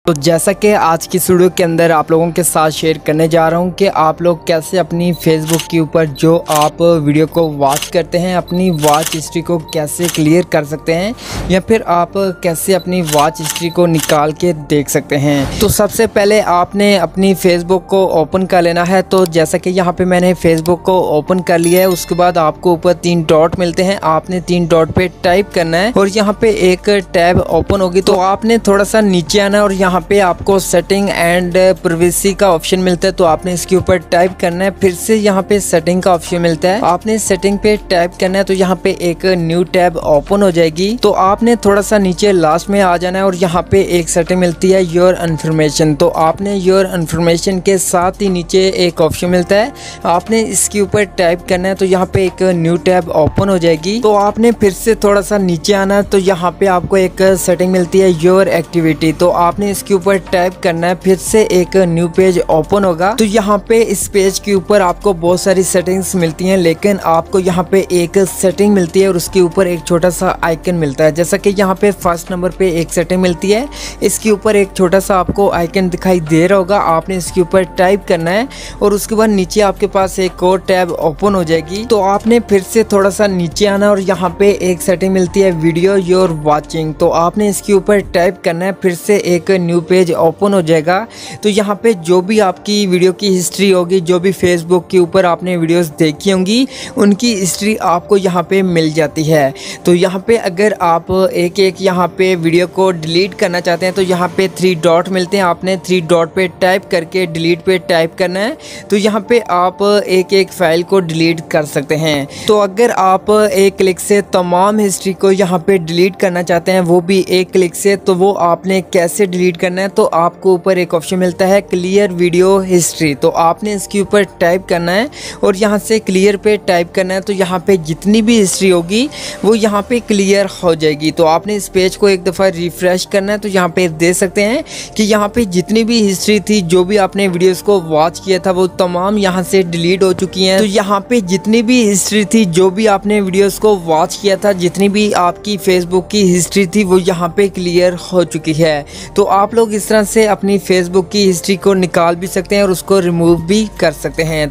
तो जैसा कि आज की वीडियो के अंदर आप लोगों के साथ शेयर करने जा रहा हूं कि आप लोग कैसे अपनी फेसबुक के ऊपर जो आप वीडियो को वॉच करते हैं अपनी वॉच हिस्ट्री को कैसे क्लियर कर सकते हैं या फिर आप कैसे अपनी वॉच हिस्ट्री को निकाल के देख सकते हैं। तो सबसे पहले आपने अपनी फेसबुक को ओपन कर लेना है। तो जैसा कि यहाँ पे मैंने फेसबुक को ओपन कर लिया है, उसके बाद आपको ऊपर 3 डॉट मिलते हैं, आपने 3 डॉट पे टाइप करना है और यहाँ पे एक टैब ओपन होगी। तो आपने थोड़ा सा नीचे आना है और यहाँ पे आपको सेटिंग एंड प्राइवेसी का ऑप्शन मिलता है, तो आपने इसके ऊपर टाइप करना है। फिर से यहाँ पे सेटिंग का ऑप्शन मिलता है, आपने सेटिंग पे टाइप करना है, तो यहाँ पे एक न्यू टैब ओपन हो जाएगी। तो आपने थोड़ा सा नीचे लास्ट में आ जाना है और यहाँ पे एक सेटिंग मिलती है योर इन्फॉर्मेशन। तो आपने योर इन्फॉर्मेशन के साथ ही नीचे एक ऑप्शन मिलता है, आपने इसके ऊपर टाइप करना है, तो यहाँ पे एक न्यू टैब ओपन हो जाएगी। तो आपने फिर से थोड़ा सा नीचे आना है, तो यहाँ पे आपको एक सेटिंग मिलती है योर एक्टिविटी। तो आपने इसके ऊपर टाइप करना है, फिर से एक न्यू पेज ओपन होगा। तो यहाँ पे इस पेज के ऊपर आपको बहुत सारी सेटिंग्स मिलती हैं, लेकिन आपको यहाँ पे एक सेटिंग मिलती है और उसके ऊपर एक छोटा सा आइकन मिलता है। जैसा कि यहाँ पे फर्स्ट नंबर पे एक सेटिंग मिलती है, इसके ऊपर एक छोटा सा आपको आइकन दिखाई दे रहा होगा, आपने इसके ऊपर टाइप करना है और उसके बाद नीचे आपके पास एक और टैब ओपन हो जाएगी। तो आपने फिर से थोड़ा सा नीचे आना और यहाँ पे एक सेटिंग मिलती है वीडियो योर वॉचिंग। तो आपने इसके ऊपर टाइप करना है, फिर से एक न्यू पेज ओपन हो जाएगा। तो यहाँ पे जो भी आपकी वीडियो की हिस्ट्री होगी, जो भी फेसबुक के ऊपर आपने वीडियोस देखी होंगी, उनकी हिस्ट्री आपको यहाँ पे मिल जाती है। तो यहाँ पे अगर आप एक एक यहाँ पे वीडियो को डिलीट करना चाहते हैं, तो यहाँ पे 3 डॉट मिलते हैं, आपने 3 डॉट पे टाइप करके डिलीट पे टाइप करना है। तो यहाँ पे आप एक एक फाइल को डिलीट कर सकते हैं। तो अगर आप एक क्लिक से तमाम हिस्ट्री को यहाँ पे डिलीट करना चाहते हैं, वो भी एक क्लिक से, तो वो आपने कैसे डिलीट करना है, तो आपको ऊपर एक ऑप्शन मिलता है क्लियर वीडियो हिस्ट्री। तो आपने इसके ऊपर टाइप करना है और यहाँ से क्लियर पे टाइप करना है। तो यहाँ पे जितनी भी हिस्ट्री होगी वो यहाँ पे क्लियर हो जाएगी। तो आपने इस पेज को एक दफ़ा रिफ्रेश करना है, तो यहाँ पे देख सकते हैं कि यहाँ पे जितनी भी हिस्ट्री थी, जो भी आपने वीडियोस को वॉच किया था, वो तमाम यहाँ से डिलीट हो चुकी हैं। तो यहाँ पे जितनी भी हिस्ट्री थी, जो भी आपने वीडियोस को वॉच किया था, जितनी भी आपकी फेसबुक की हिस्ट्री थी, वो यहाँ पे क्लियर हो चुकी है। तो आप लोग इस तरह से अपनी फेसबुक की हिस्ट्री को निकाल भी सकते हैं और उसको रिमूव भी कर सकते हैं।